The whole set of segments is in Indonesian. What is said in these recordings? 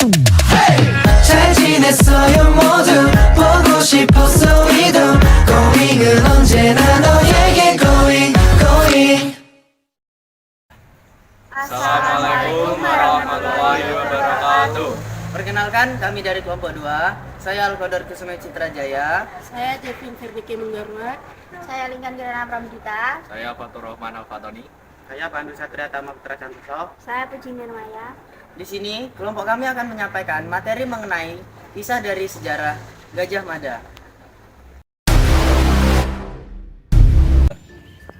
잘 지냈어요 모두 보고 싶었어 우리도 고잉은 언제나 너에게 고잉 Assalamualaikum warahmatullahi wabarakatuh. Perkenalkan, kami dari kelompok 2. Saya Al-Qadar Kusuma Citra Jaya. Saya Devin Firdiki Menggarwa. Saya Lingkan Kirana Pramdita. Saya Fatur Rahman Al-Fatoni. Saya Pandu Satria Tama Putra Santoso. Saya Puji Nirmaya. Di sini, kelompok kami akan menyampaikan materi mengenai kisah dari sejarah Gajah Mada.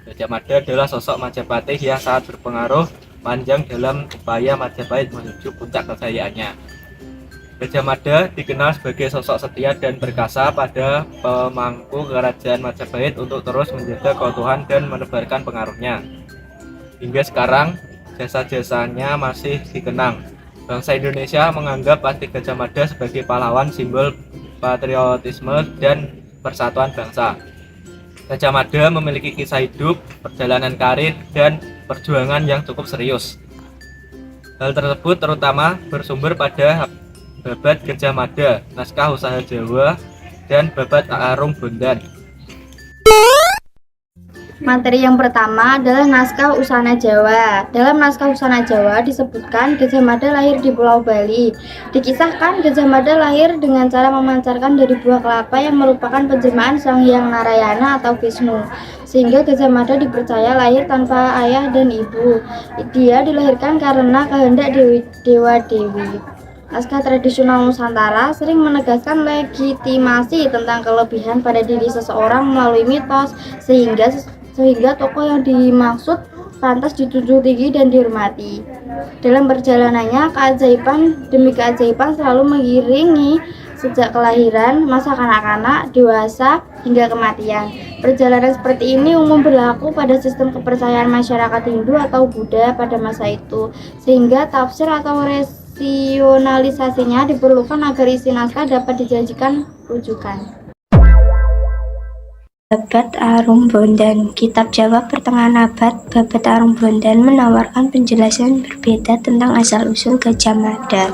Gajah Mada adalah sosok Majapahit yang sangat berpengaruh panjang dalam upaya Majapahit menuju puncak kejayaannya. Gajah Mada dikenal sebagai sosok setia dan perkasa pada pemangku kerajaan Majapahit untuk terus menjaga keutuhan dan menebarkan pengaruhnya. Hingga sekarang, jasa-jasanya masih dikenang. Bangsa Indonesia menganggap Pati Gajah Mada sebagai pahlawan, simbol patriotisme dan persatuan bangsa. Gajah Mada memiliki kisah hidup, perjalanan karir, dan perjuangan yang cukup serius. Hal tersebut terutama bersumber pada Babad Gajah Mada, Naskah Usaha Jawa, dan Babad Arung Bondan. Materi yang pertama adalah Naskah Usana Jawa. Dalam Naskah Usana Jawa disebutkan Gajah Mada lahir di Pulau Bali. Dikisahkan Gajah Mada lahir dengan cara memancarkan dari buah kelapa yang merupakan penjelmaan Sang Hyang Narayana atau Vishnu. Sehingga Gajah Mada dipercaya lahir tanpa ayah dan ibu. Dia dilahirkan karena kehendak dewa-dewi. Naskah tradisional Nusantara sering menegaskan legitimasi tentang kelebihan pada diri seseorang melalui mitos, sehingga tokoh yang dimaksud pantas dijunjung tinggi dan dihormati. Dalam perjalanannya, keajaiban demi keajaiban selalu mengiringi sejak kelahiran, masa kanak-kanak, dewasa, hingga kematian. Perjalanan seperti ini umum berlaku pada sistem kepercayaan masyarakat Hindu atau Buddha pada masa itu, sehingga tafsir atau rasionalisasinya diperlukan agar isi naskah dapat dijadikan rujukan. Babad Arung Bondan. Kitab Jawa Pertengahan Abad Babad Arung Bondan menawarkan penjelasan berbeda tentang asal-usul Gajah Mada.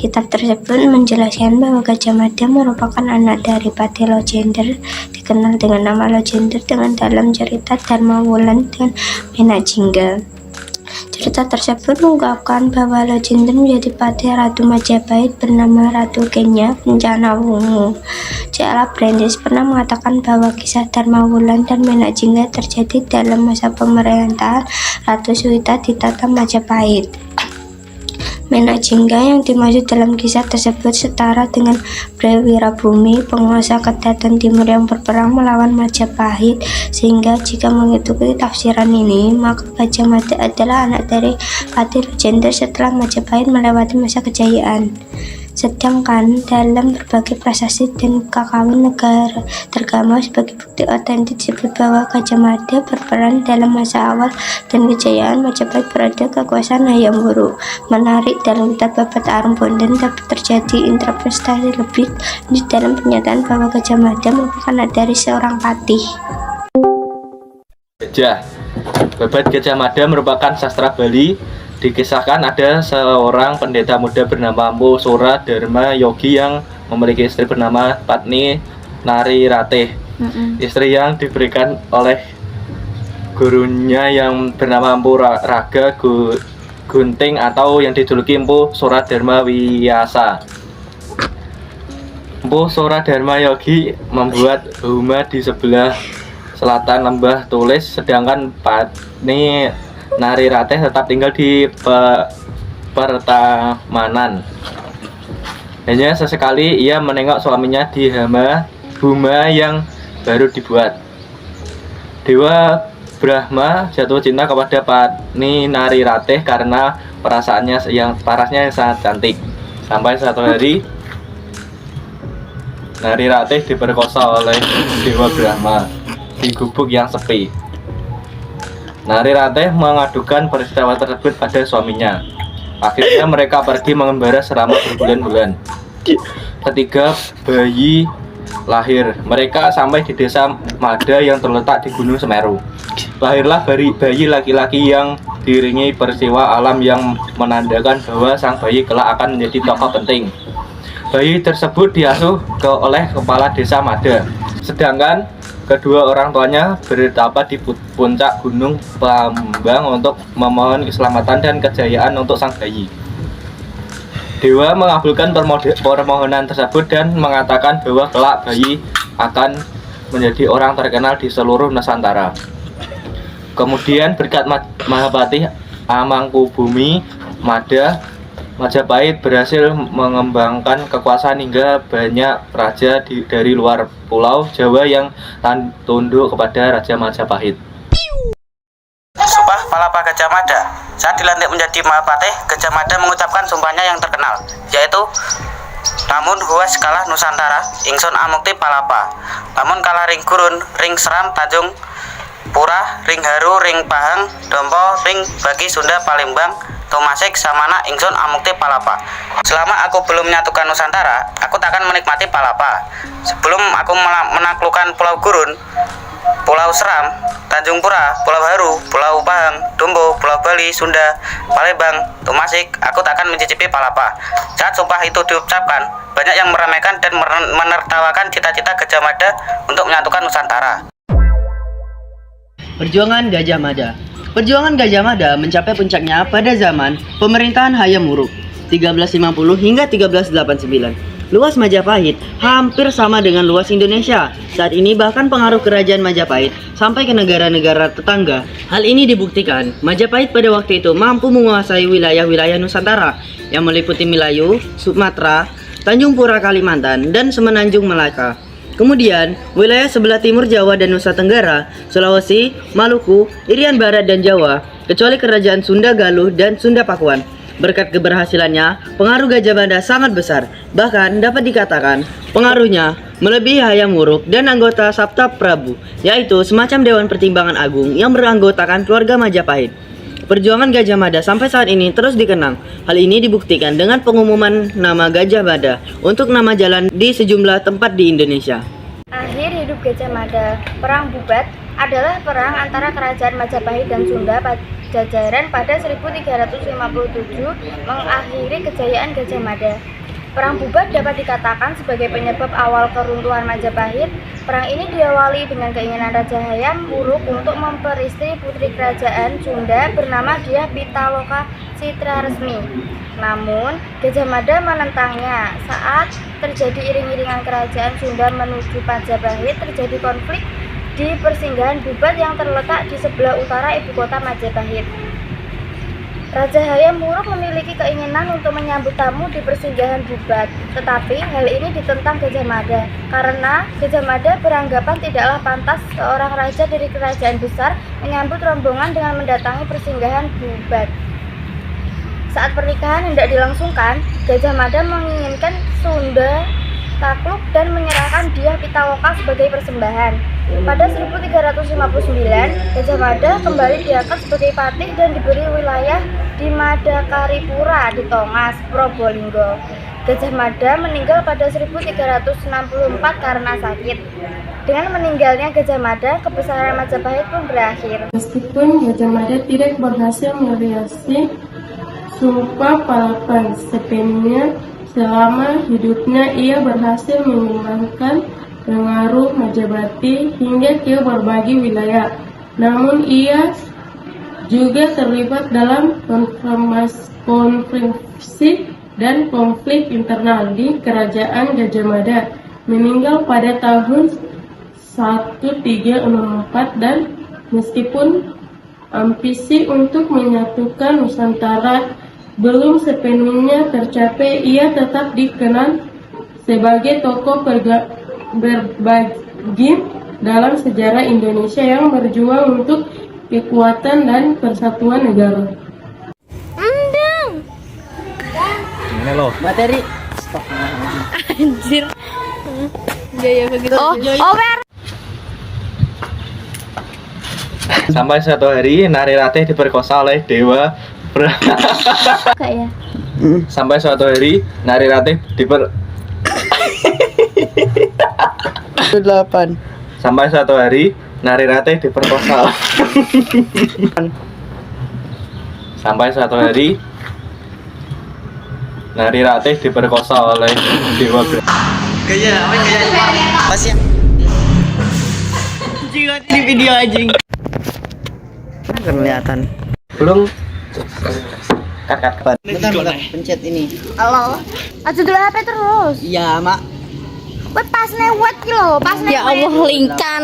Kitab tersebut menjelaskan bahwa Gajah Mada merupakan anak dari Pati Lojender, dikenal dengan nama Lojender dengan dalam cerita Dharma Wulan dan Menak Jingga. Cerita tersebut mengungkapkan bahwa Lojender menjadi pati Ratu Majapahit bernama Ratu Kenya Kencana Wungu. J.L. Brandes pernah mengatakan bahwa kisah Dharma Wulan dan Menak Jingga terjadi dalam masa pemerintahan Ratu Suwita di Tata Majapahit. Menak Jingga yang dimaksud dalam kisah tersebut setara dengan Brewirabumi, penguasa Kedatan Timur yang berperang melawan Majapahit, sehingga jika mengikuti tafsiran ini, maka Gajah Mada adalah anak dari Pati Lojender setelah Majapahit melewati masa kejayaan. Sedangkan dalam berbagai prasasti dan kakawin negara tergambar sebagai bukti otentik disebut bahwa Gajah Mada berperan dalam masa awal dan kejayaan Majapahit berada kekuasaan Hayam Wuruk. Menarik, dalam kitab Babad Arung Bondan dapat terjadi interpretasi lebih lanjut dalam pernyataan bahwa Gajah Mada merupakan anak dari seorang patih. Gajah. Babad Gajah Mada merupakan sastra Bali. Dikisahkan ada seorang pendeta muda bernama Mpu Sura Dharma Yogi yang memiliki istri bernama Patni Nari Ratih. Istri yang diberikan oleh gurunya yang bernama Mpu Raga Gunting atau yang dijuluki Mpu Sura Dharma Wiyasa. Mpu Sura Dharma Yogi membuat huma di sebelah selatan lembah Tulis, sedangkan Patni Nari Ratih tetap tinggal di pertamanan. Hanya sesekali ia menengok suaminya di huma yang baru dibuat. Dewa Brahma jatuh cinta kepada Patni Nari Ratih karena perasaannya yang sangat cantik. Sampai satu hari Nari Ratih diperkosa oleh Dewa Brahma di gubuk yang sepi. Nari Ratih mengadukan peristiwa tersebut pada suaminya. Akhirnya mereka pergi mengembara selama berbulan-bulan. Ketika bayi lahir, mereka sampai di desa Mada yang terletak di Gunung Semeru. Lahirlah bayi laki-laki yang diiringi peristiwa alam yang menandakan bahwa sang bayi kelak akan menjadi tokoh penting. Bayi tersebut diasuh oleh kepala desa Mada, sedangkan kedua orang tuanya bertapa di puncak Gunung Pambang untuk memohon keselamatan dan kejayaan untuk sang bayi. Dewa mengabulkan permohonan tersebut dan mengatakan bahwa kelak bayi akan menjadi orang terkenal di seluruh Nusantara. Kemudian berkat Mahapati Amangkubumi, Majapahit berhasil mengembangkan kekuasaan hingga banyak raja dari luar pulau Jawa yang tunduk kepada Raja Majapahit. Sumpah Palapa Gajah Mada. Saat dilantik menjadi Mahapatih, Gajah Mada mengucapkan sumpahnya yang terkenal, yaitu namun huas kalah Nusantara, ingsun amukti palapa. Namun kalah ring gurun, ring seram Tanjung Pura, ring haru, ring pahang, dompo, ring bagi Sunda Palembang, Tomasik, Samana, ingsun amukti palapa. Selama aku belum menyatukan Nusantara, aku takkan menikmati palapa. Sebelum aku menaklukkan Pulau Gurun, Pulau Seram, Tanjung Pura, Pulau Haru, Pulau Pahang, Dombo, Pulau Bali, Sunda, Palembang, Tomasik, aku takkan mencicipi palapa. Saat sumpah itu diucapkan, banyak yang meramaikan dan menertawakan cita-cita Gajah Mada untuk menyatukan Nusantara. Perjuangan Gajah Mada. Perjuangan Gajah Mada mencapai puncaknya pada zaman pemerintahan Hayam Wuruk 1350 hingga 1389. Luas Majapahit hampir sama dengan luas Indonesia. Saat ini bahkan pengaruh kerajaan Majapahit sampai ke negara-negara tetangga. Hal ini dibuktikan Majapahit pada waktu itu mampu menguasai wilayah-wilayah Nusantara yang meliputi Melayu, Sumatera, Tanjung Pura Kalimantan, dan Semenanjung Melaka. Kemudian, wilayah sebelah timur Jawa dan Nusa Tenggara, Sulawesi, Maluku, Irian Barat, dan Jawa, kecuali kerajaan Sunda Galuh dan Sunda Pakuan. Berkat keberhasilannya, pengaruh Gajah Mada sangat besar. Bahkan dapat dikatakan, pengaruhnya melebihi Hayam Wuruk dan anggota Sabta Prabu, yaitu semacam Dewan Pertimbangan Agung yang beranggotakan keluarga Majapahit. Perjuangan Gajah Mada sampai saat ini terus dikenang. Hal ini dibuktikan dengan pengumuman nama Gajah Mada untuk nama jalan di sejumlah tempat di Indonesia. Akhir hidup Gajah Mada. Perang Bubat adalah perang antara kerajaan Majapahit dan Sunda Pajajaran pada 1357 mengakhiri kejayaan Gajah Mada. Perang Bubat dapat dikatakan sebagai penyebab awal keruntuhan Majapahit. Perang ini diawali dengan keinginan Raja Hayam Wuruk untuk memperistri putri kerajaan Sunda bernama Dyah Pitaloka Citra Resmi. Namun, Gajah Mada menentangnya. Saat terjadi iring-iringan kerajaan Sunda menuju Majapahit, terjadi konflik di persinggahan Bubat yang terletak di sebelah utara ibu kota Majapahit. Raja Hayam Wuruk memiliki keinginan untuk menyambut tamu di persinggahan Bubat, tetapi hal ini ditentang Gajah Mada karena Gajah Mada beranggapan tidaklah pantas seorang raja dari kerajaan besar menyambut rombongan dengan mendatangi persinggahan Bubat. Saat pernikahan hendak dilangsungkan, Gajah Mada menginginkan Sunda takluk dan menyerahkan Dyah Pitaloka sebagai persembahan. Pada 1359, Gajah Mada kembali diangkat sebagai patih dan diberi wilayah di Madakaripura di Tongas, Probolinggo. Gajah Mada meninggal pada 1364 karena sakit. Dengan meninggalnya Gajah Mada, kebesaran Majapahit pun berakhir. Meskipun Gajah Mada tidak berhasil melewati Sumpah Palapa sepenuhnya, selama hidupnya ia berhasil mengembangkan pengaruh Majapahit hingga ke berbagai wilayah. Namun ia juga terlibat dalam konflik dan konflik internal di kerajaan Gajah Mada. Meninggal pada tahun 1364 dan meskipun ambisi untuk menyatukan Nusantara belum sepenuhnya tercapai, ia tetap dikenal sebagai tokoh berbagi dalam sejarah Indonesia yang berjuang untuk kekuatan dan persatuan negara. Ini loh. Materi. Anjir. Gaya begitu. Sampai suatu hari Nari Ratih diperkosa oleh Dewa Kayak Sampai suatu hari Nari Ratih Sampai suatu hari Nari Ratih diperkosa Sampai suatu hari Nari Ratih diperkosa oleh Dewa Brahma. Masih di video anjing. Kelihatan. Belum. Bentar, pencet ini. Halo. Aja dulu HP terus. Iya, Mak. Wes pas lewat ki lho, pas Ya Allah, lingkan.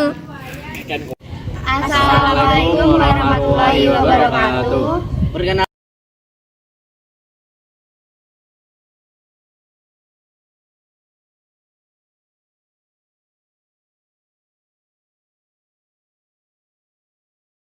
Assalamualaikum warahmatullahi wabarakatuh. Perkenalkan